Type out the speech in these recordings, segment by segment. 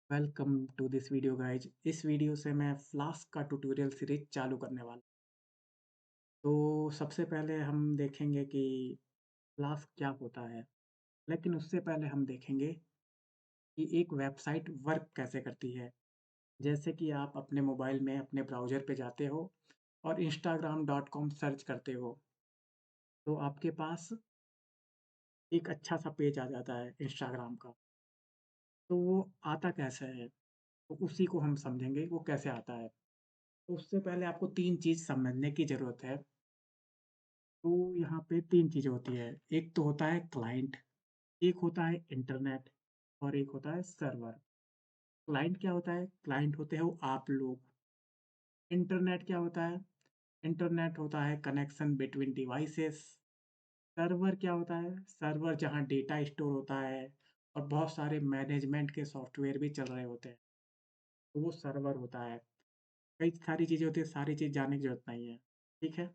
Welcome to this video guys. इस video से मैं फ्लास्क का ट्यूटोरियल सीरीज चालू करने वाला। तो सबसे पहले हम देखेंगे कि फ्लास्क क्या होता है, लेकिन उससे पहले हम देखेंगे कि एक वेबसाइट वर्क कैसे करती है। जैसे कि आप अपने मोबाइल में अपने ब्राउज़र पे जाते हो और instagram.com सर्च करते हो, तो आपके पास एक अच्छा सा पेज आ जाता है इंस्टाग्राम का। तो वो आता कैसे है, तो उसी को हम समझेंगे वो कैसे आता है। तो उससे पहले आपको 3 चीज़ समझने की ज़रूरत है। तो यहाँ पे 3 चीज़ें होती हैं। एक तो होता है क्लाइंट, एक होता है इंटरनेट और एक होता है सर्वर। क्लाइंट क्या होता है? क्लाइंट होते हो आप लोग। इंटरनेट क्या होता है? इंटरनेट होता है कनेक्शन बिटवीन डिवाइसेस। सर्वर क्या होता है? सर्वर जहाँ डेटा स्टोर होता है और बहुत सारे मैनेजमेंट के सॉफ्टवेयर भी चल रहे होते हैं, तो वो सर्वर होता है। कई सारी चीज़ें होती हैं, सारी चीज़ जानने की ज़रूरत नहीं है। ठीक है?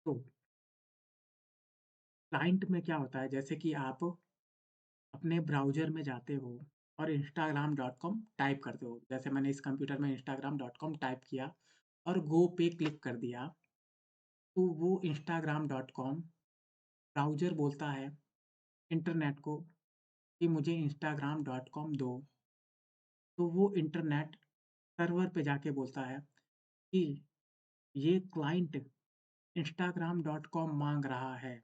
तो क्लाइंट में क्या होता है, जैसे कि आप अपने ब्राउज़र में जाते हो और instagram.com टाइप करते हो। जैसे मैंने इस कंप्यूटर में instagram.com टाइप किया और गो पे क्लिक कर दिया, तो वो instagram.com ब्राउज़र बोलता है इंटरनेट को कि मुझे instagram.com दो। तो वो इंटरनेट सर्वर पे जाके बोलता है कि ये क्लाइंट instagram.com माँग रहा है।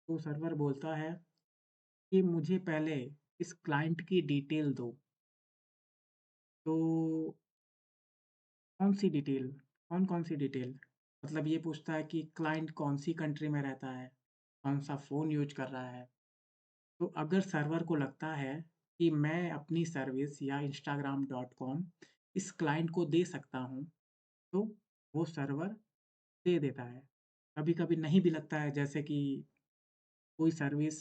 तो सर्वर बोलता है कि मुझे पहले इस क्लाइंट की डिटेल दो। तो कौन-सी डिटेल? कौन-कौन सी डिटेल? मतलब ये पूछता है कि क्लाइंट कौन-सी कंट्री में रहता है, कौन-सा फ़ोन यूज़ कर रहा है। तो अगर सर्वर को लगता है कि मैं अपनी सर्विस या इंस्टाग्राम.कॉम इस क्लाइंट को दे सकता हूँ, तो वो सर्वर दे देता है। कभी-कभी नहीं भी लगता है, जैसे कि कोई सर्विस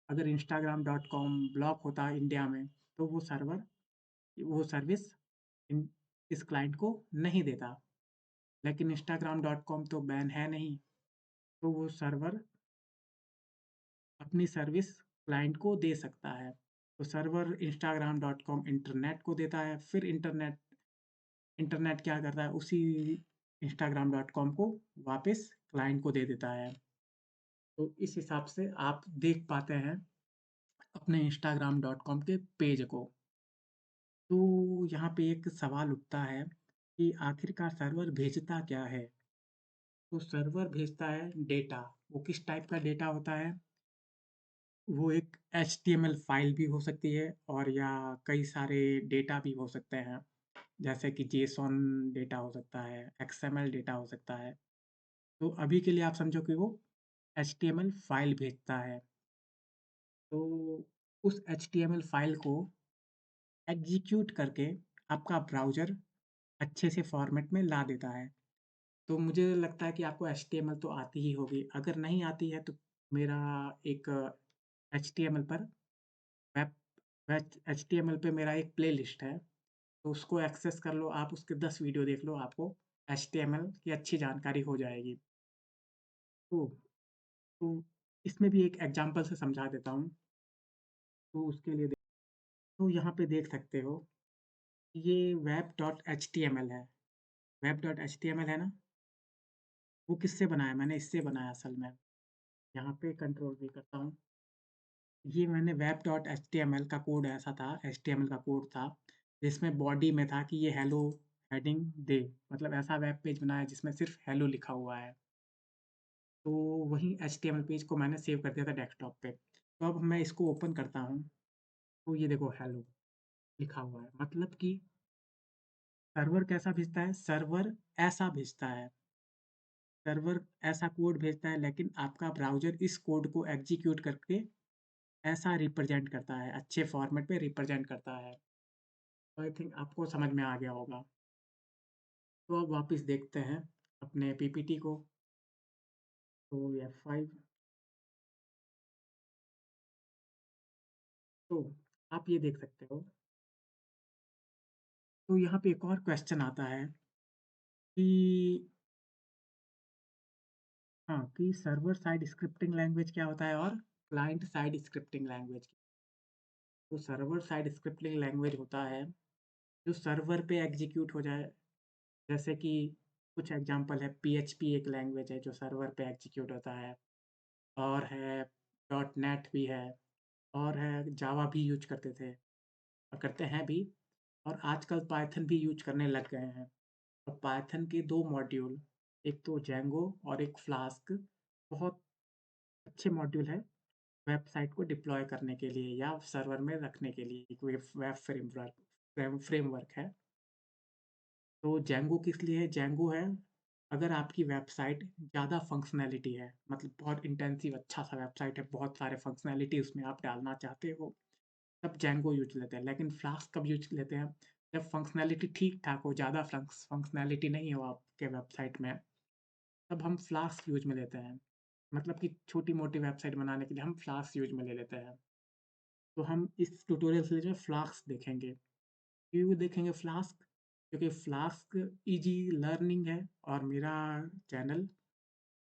अगर इंस्टाग्राम.कॉम ब्लॉक होता है इंडिया में, तो वो सर्विस इन इस क्लाइंट को नहीं देता। लेकिन इंस्टाग्राम.कॉम तो बैन है नहीं, तो वो सर्वर अपनी सर्विस क्लाइंट को दे सकता है। तो सर्वर इंस्टाग्राम.कॉम इंटरनेट को देता है, फिर इंटरनेट इंटरनेट क्या करता है, उसी इंस्टाग्राम.कॉम को वापस क्लाइंट को दे देता है। तो इस हिसाब से आप देख पाते हैं अपने इंस्टाग्राम.कॉम के पेज को। तो यहाँ पे एक सवाल उठता है कि आखिरकार सर्वर भेजता क्या है? तो सर्वर भेजता है डेटा। वो किस टाइप का डेटा होता है? वो एक एचटीएमएल फ़ाइल भी हो सकती है और या कई सारे डेटा भी हो सकते हैं। जैसे कि जेसॉन डेटा हो सकता है, एक्सएमएल डेटा हो सकता है। तो अभी के लिए आप समझो कि वो एचटीएमएल फ़ाइल भेजता है। तो उस एचटीएमएल फ़ाइल को एग्ज़ीक्यूट करके आपका ब्राउज़र अच्छे से फ़ॉर्मेट में ला देता है। तो मुझे लगता है कि आपको एचटीएमएल तो आती ही होगी। अगर नहीं आती है तो मेरा एक एचटीएमएल पर वेब एचटीएमएल पे मेरा एक प्लेलिस्ट है, तो उसको एक्सेस कर लो आप, उसके 10 वीडियो देख लो, आपको एचटीएमएल की अच्छी जानकारी हो जाएगी। तो तो इसमें भी एक एग्ज़ाम्पल से समझा देता हूँ, तो उसके लिए तो यहाँ पे देख सकते हो, ये web.html है। web.html है ना? वो किससे बना है? मैंने इससे बनाया असल में। यहाँ पे कंट्रोल V करता हूँ। ये मैंने web.html का कोड ऐसा था, एचटीएमएल का कोड था, जिसमें बॉडी में था कि ये हेलो हेडिंग दे। मतलब ऐसा वेब पेज बनाया जिसमें सिर्फ़ हेलो लिखा हुआ है। तो वही एचटीएमएल पेज को मैंने सेव कर दिया था डेस्कटॉप पे। तो अब मैं इसको ओपन करता हूँ, तो ये देखो हेलो लिखा हुआ है। मतलब कि सर्वर कैसा भेजता है? सर्वर ऐसा भेजता है। सर्वर ऐसा कोड भेजता है, लेकिन आपका ब्राउज़र इस कोड को एग्ज़ीक्यूट करके ऐसा रिप्रेज़ेंट करता है, अच्छे फ़ॉर्मेट में रिप्रेज़ेंट करता है। तो आई थिंक आपको समझ में आ गया होगा। तो अब वापस देखते हैं अपने पीपीटी को। तो F5। तो आप ये देख सकते हो। तो यहाँ पे एक और क्वेश्चन आता है कि हाँ, कि सर्वर साइड स्क्रिप्टिंग लैंग्वेज क्या होता है और क्लाइंट साइड स्क्रिप्टिंग लैंग्वेज। तो सर्वर साइड स्क्रिप्टिंग लैंग्वेज होता है जो सर्वर पे एग्जीक्यूट हो जाए। जैसे कि कुछ एग्जांपल है, पीएचपी एक लैंग्वेज है जो सर्वर पे एग्जीक्यूट होता है, और है डॉट नेट भी है, और है जावा भी यूज करते थे और करते हैं भी, और आजकल पाइथन भी यूज करने लग गए हैं। और पाइथन के 2 मॉड्यूल, एक तो जेंगो और एक फ्लास्क, बहुत अच्छे मॉड्यूल हैं वेबसाइट को डिप्लॉय करने के लिए या सर्वर में रखने के लिए। एक वेब वेब फ्रेमवर्क है। तो जेंगो किस लिए है? जेंगो है अगर आपकी वेबसाइट ज़्यादा फंक्शनैलिटी है, मतलब बहुत इंटेंसिव अच्छा-सा वेबसाइट है, बहुत सारे फंक्शनैलिटी उसमें आप डालना चाहते हो, तब जेंगो यूज़ लेते हैं। लेकिन फ्लास्क कब यूज़ लेते हैं? जब फंक्शनैलिटी ठीक-ठाक हो, ज़्यादा फंक्शनैलिटी नहीं हो आपके वेबसाइट में, तब हम फ्लास्क यूज़ में लेते हैं। मतलब कि छोटी-मोटी वेबसाइट बनाने के लिए हम फ्लास्क यूज़ में ले लेते हैं। तो हम इस ट्यूटोरियल सीरीज़ में फ्लास्क देखेंगे। क्यों देखेंगे फ्लास्क? क्योंकि फ्लास्क ईज़ी लर्निंग है और मेरा चैनल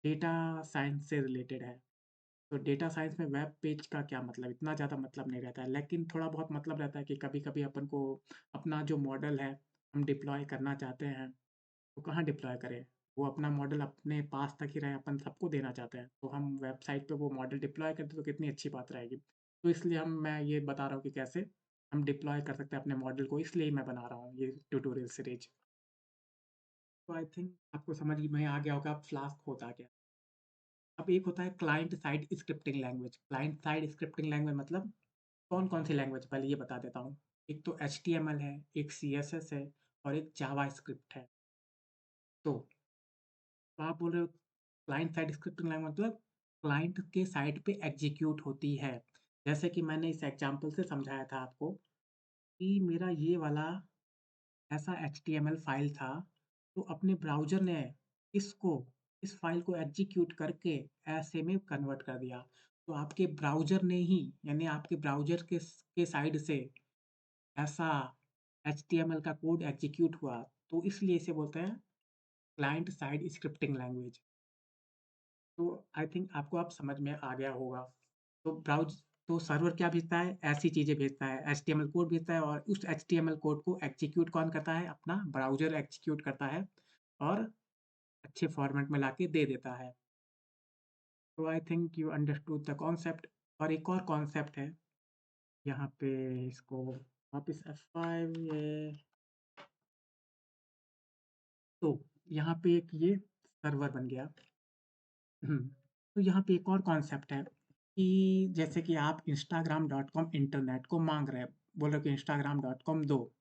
डेटा साइंस से रिलेटेड है। तो डेटा साइंस में वेब पेज का क्या मतलब, इतना ज़्यादा मतलब नहीं रहता है, लेकिन थोड़ा बहुत मतलब रहता है कि कभी-कभी अपन को अपना जो मॉडल है, हम डिप्लॉय करना चाहते हैं, तो कहाँ डिप्लॉय करें? वो अपना मॉडल अपने पास तक ही रहे, अपन सबको देना चाहते हैं। तो हम वेबसाइट पे वो मॉडल डिप्लॉय कर दें तो कितनी अच्छी बात रहेगी। तो इसलिए मैं ये बता रहा हूँ कि कैसे हम डिप्लॉय कर सकते हैं अपने मॉडल को, इसलिए मैं बना रहा हूँ ये ट्यूटोरियल सीरीज़। तो आई थिंक आपको समझ में आ गया होगा फ्लास्क होता क्या है। अब एक होता है client side scripting language. Client side scripting language मतलब कौन-कौन सी लैंग्वेज, पहले ये बता देता हूँ। एक तो एचटीएमएल है, एक सीएसएस है और एक जावास्क्रिप्ट है। तो आप बोल रहे हो क्लाइंट साइड स्क्रिप्टिंग लैंग्वेज मतलब क्लाइंट के साइड पे एग्जीक्यूट होती है। जैसे कि मैंने इस एग्ज़ाम्पल से समझाया था आपको कि मेरा ये वाला ऐसा एचटीएमएल फ़ाइल था, तो अपने ब्राउज़र ने इसको इस फ़ाइल को एग्ज़ीक्यूट करके ऐसे में कन्वर्ट कर दिया। तो आपके ब्राउज़र ने ही, यानी आपके ब्राउज़र के साइड से ऐसा एचटीएमएल का कोड एग्ज़ीक्यूट हुआ, तो इसलिए इसे बोलते हैं क्लाइंट साइड स्क्रिप्टिंग लैंग्वेज। तो आई थिंक आपको अब समझ में आ गया होगा। तो तो सर्वर क्या भेजता है? ऐसी चीज़ें भेजता है, एचटीएमएल कोड भेजता है, और उस एचटीएमएल कोड को एग्ज़ीक्यूट कौन करता है? अपना ब्राउज़र एग्ज़ीक्यूट करता है और अच्छे फॉर्मेट में लाके दे देता है। तो I think you understood the concept. और एक और कॉन्सेप्ट है, यहाँ पे इसको वापस F5 ये, तो यहाँ पे एक ये सर्वर बन गया। हुँ, तो यहाँ पे एक और कॉन्सेप्ट है कि जैसे कि आप इंस्टाग्राम.कॉम इंटरनेट को माँग रहे हैं, बोल रहे हो कि इंस्टाग्राम.कॉम दो,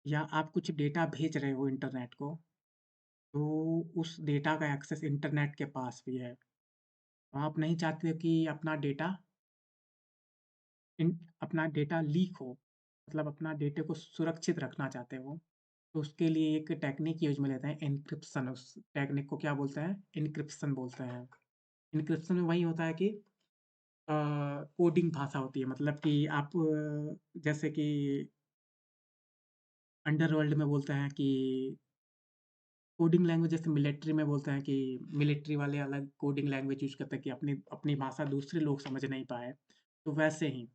या आप कुछ डेटा भेज रहे हो इंटरनेट को, तो उस डेटा का एक्सेस इंटरनेट के पास भी है। तो आप नहीं चाहते हो कि इन अपना डेटा लीक हो, मतलब अपना डेटे को सुरक्षित रखना चाहते हो, तो उसके लिए एक टेक्निक यूज़ में लेते हैं, एन्क्रिप्शन। उस टेक्निक को क्या बोलते हैं? एन्क्रिप्शन बोलते हैं। एन्क्रिप्शन में वही होता है कि अ, कोडिंग भाषा होती है, मतलब कि आप जैसे कि अंडरवर्ल्ड में बोलते हैं कि कोडिंग लैंग्वेज, जैसे मिलिट्री में बोलते हैं कि मिलिट्री वाले अलग कोडिंग लैंग्वेज यूज़ करते हैं कि अपनी अपनी भाषा दूसरे लोग समझ नहीं पाए। तो वैसे ही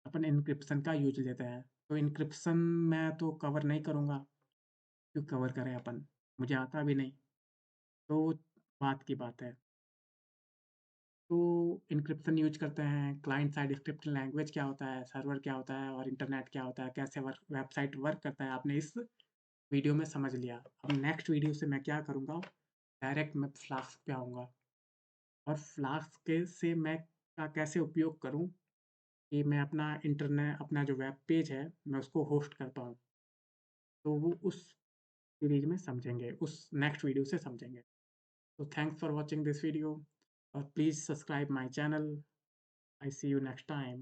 अपन एन्क्रिप्शन का यूज़ लेते हैं। तो एन्क्रिप्शन मैं तो कवर नहीं करूँगा, क्यों कवर करें अपन? मुझे आता भी नहीं। तो बात की बात है। तो एन्क्रिप्शन यूज़ करते हैं, क्लाइंट साइड स्क्रिप्टिंग लैंग्वेज क्या होता है, सर्वर क्या होता है और इंटरनेट क्या होता है, कैसे वेबसाइट वर्क करता है, आपने इस वीडियो में समझ लिया। अब नेक्स्ट वीडियो से मैं क्या करूँगा, डायरेक्ट मैं फ्लास्क पे आऊँगा, और फ्लास्क के से मैं का कैसे उपयोग करूँ कि मैं अपना जो वेब पेज है, मैं उसको होस्ट कर पाऊँ। तो वो उस सीरीज़ में समझेंगे, उस नेक्स्ट वीडियो से समझेंगे। So thanks for watching this video, or please subscribe my channel. I see you next time.